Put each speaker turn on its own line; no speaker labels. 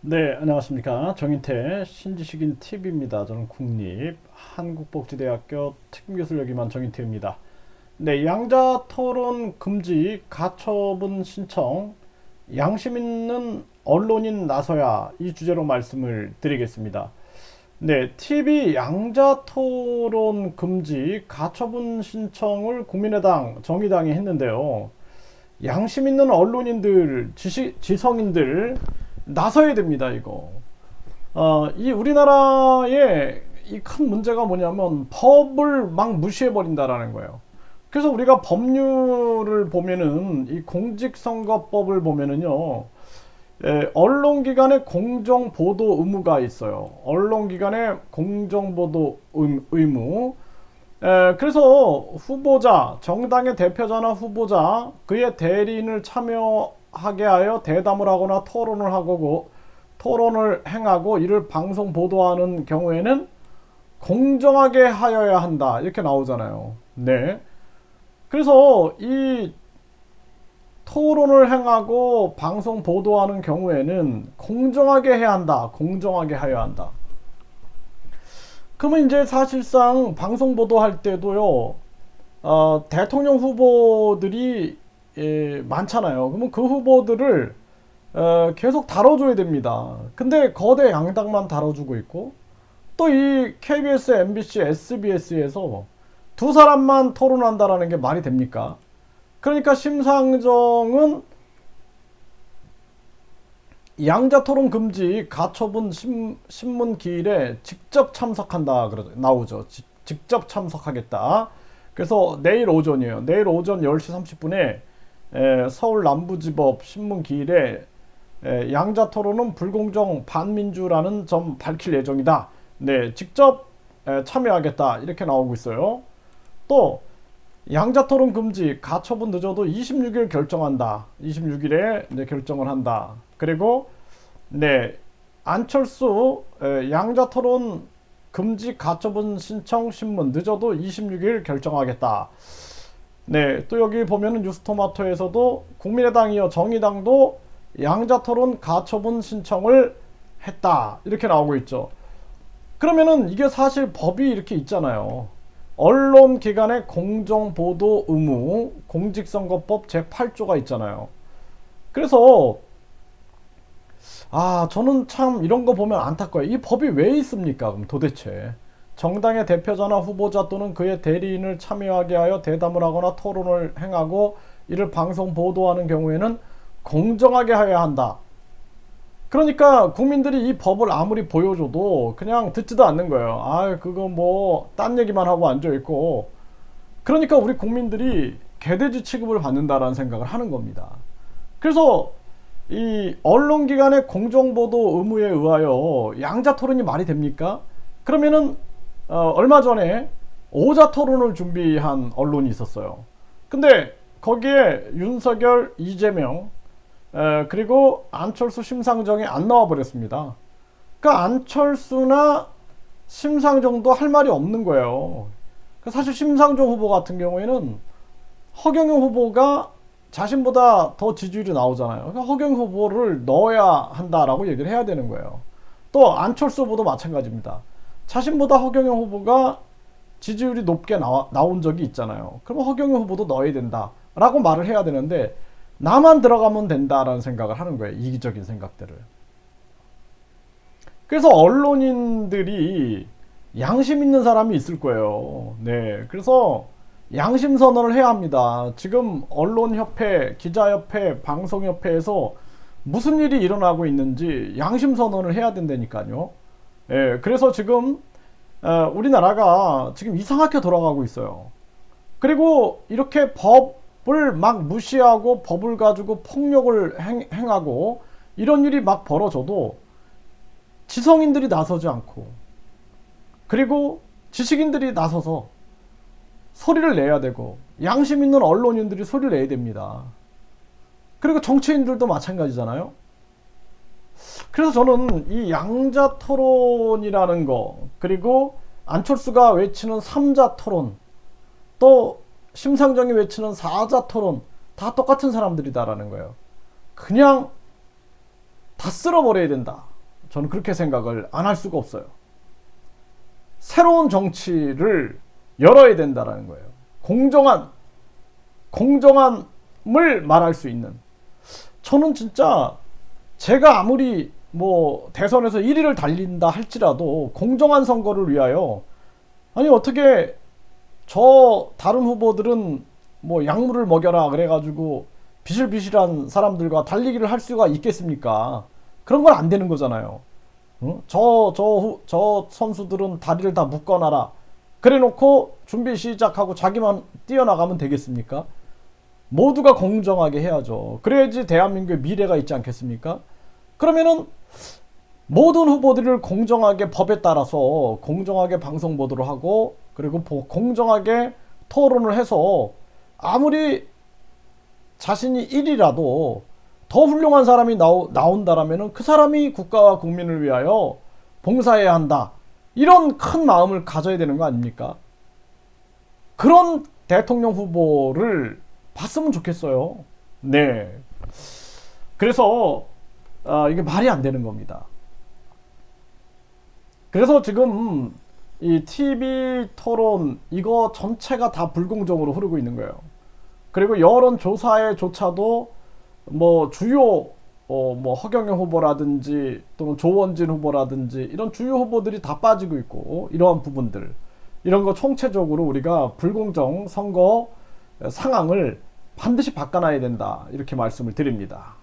네, 안녕하십니까. 정인태 신지식인 TV입니다. 저는 국립 한국복지대학교 특임교수를 역임한 정인태입니다. 네, 양자 토론 금지 가처분 신청 양심 있는 언론인 나서야 이 주제로 말씀을 드리겠습니다. 네, TV 양자 토론 금지 가처분 신청을 국민의당, 정의당이 했는데요. 양심 있는 언론인들, 지성인들 나서야 됩니다, 이거. 이 우리나라의 이 큰 문제가 뭐냐면 법을 막 무시해버린다라는 거예요. 그래서 우리가 법률을 보면은 이 공직선거법을 보면은요, 언론기관의 공정보도 의무가 있어요. 언론기관의 공정보도 의무. 그래서 후보자, 정당의 대표자나 후보자, 그의 대리인을 참여하게 하여 대담을 하거나 토론을 행하고 이를 방송 보도하는 경우에는 공정하게 하여야 한다. 이렇게 나오잖아요. 네. 그래서 이 토론을 행하고 방송 보도하는 경우에는 공정하게 해야 한다. 공정하게 하여야 한다. 그러면 이제 사실상 방송 보도할 때도요, 대통령 후보들이 많잖아요. 그러면 그 후보들을 계속 다뤄줘야 됩니다. 근데 거대 양당만 다뤄주고 있고, 또 이 KBS, MBC, SBS에서 두 사람만 토론한다라는 게 말이 됩니까? 그러니까 심상정은 양자 토론 금지 가처분 신문 기일에 직접 참석한다 나오죠. 직접 참석하겠다. 그래서 내일 오전이에요. 내일 오전 10시 30분에 서울 남부지법 신문 기일에 양자 토론은 불공정 반민주라는 점 밝힐 예정이다. 네, 직접 참여하겠다. 이렇게 나오고 있어요. 또 양자 토론 금지 가처분 늦어도 26일 결정한다. 26일에 이제 결정을 한다. 그리고 네, 안철수 양자 토론 금지 가처분 신청 신문 늦어도 26일 결정하겠다. 네, 또 여기 보면은 뉴스토마토에서도 국민의당이요 정의당도 양자 토론 가처분 신청을 했다. 이렇게 나오고 있죠. 그러면은 이게 사실 법이 이렇게 있잖아요. 언론기관의 공정보도 의무 공직선거법 제8조가 있잖아요. 그래서 저는 참 이런 거 보면 안타까워요. 이 법이 왜 있습니까? 그럼 도대체 정당의 대표자나 후보자 또는 그의 대리인을 참여하게 하여 대담을 하거나 토론을 행하고 이를 방송 보도하는 경우에는 공정하게 하여야 한다. 그러니까 국민들이 이 법을 아무리 보여줘도 그냥 듣지도 않는 거예요. 그거 뭐 딴 얘기만 하고 앉아있고. 그러니까 우리 국민들이 개돼지 취급을 받는다라는 생각을 하는 겁니다. 그래서 이 언론기관의 공정보도 의무에 의하여 양자 토론이 말이 됩니까? 그러면은 얼마 전에 오자 토론을 준비한 언론이 있었어요. 근데 거기에 윤석열, 이재명 그리고 안철수, 심상정이 안 나와 버렸습니다. 그러니까 안철수나 심상정도 할 말이 없는 거예요. 사실 심상정 후보 같은 경우에는 허경영 후보가 자신보다 더 지지율이 나오잖아요. 그러니까 허경영 후보를 넣어야 한다라고 얘기를 해야 되는 거예요. 또 안철수 후보도 마찬가지입니다. 자신보다 허경영 후보가 지지율이 높게 나온 적이 있잖아요. 그러면 허경영 후보도 넣어야 된다라고 말을 해야 되는데 나만 들어가면 된다라는 생각을 하는 거예요. 이기적인 생각들을. 그래서 언론인들이 양심 있는 사람이 있을 거예요. 네. 그래서 양심 선언을 해야 합니다. 지금 언론협회, 기자협회, 방송협회에서 무슨 일이 일어나고 있는지 양심 선언을 해야 된다니까요. 예, 그래서 지금 우리나라가 지금 이상하게 돌아가고 있어요. 그리고 이렇게 법을 막 무시하고 법을 가지고 폭력을 행하고 이런 일이 막 벌어져도 지성인들이 나서지 않고 그리고 지식인들이 나서서 소리를 내야 되고 양심 있는 언론인들이 소리를 내야 됩니다. 그리고 정치인들도 마찬가지잖아요. 그래서 저는 이 양자 토론이라는 거, 그리고 안철수가 외치는 3자 토론, 또 심상정이 외치는 4자 토론 다 똑같은 사람들이다라는 거예요. 그냥 다 쓸어버려야 된다. 저는 그렇게 생각을 안 할 수가 없어요. 새로운 정치를 열어야 된다라는 거예요. 공정함을 말할 수 있는. 저는 진짜 제가 아무리 뭐 대선에서 1위를 달린다 할지라도 공정한 선거를 위하여, 아니 어떻게 저 다른 후보들은 뭐 약물을 먹여라 그래가지고 비실비실한 사람들과 달리기를 할 수가 있겠습니까? 그런 건 안 되는 거잖아요. 응? 저 선수들은 다리를 다 묶어놔라 그래 놓고 준비 시작하고 자기만 뛰어나가면 되겠습니까? 모두가 공정하게 해야죠. 그래야지 대한민국의 미래가 있지 않겠습니까? 그러면은 모든 후보들을 공정하게 법에 따라서 공정하게 방송 보도를 하고, 그리고 공정하게 토론을 해서 아무리 자신이 1위라도 더 훌륭한 사람이 나온다라면 그 사람이 국가와 국민을 위하여 봉사해야 한다, 이런 큰 마음을 가져야 되는 거 아닙니까? 그런 대통령 후보를 봤으면 좋겠어요. 네. 그래서 이게 말이 안 되는 겁니다. 그래서 지금 이 TV 토론 이거 전체가 다 불공정으로 흐르고 있는 거예요. 그리고 여론조사에조차도 뭐 주요 뭐 허경영 후보라든지 또는 조원진 후보라든지 이런 주요 후보들이 다 빠지고 있고, 이러한 부분들, 이런 거 총체적으로 우리가 불공정 선거 상황을 반드시 바꿔놔야 된다, 이렇게 말씀을 드립니다.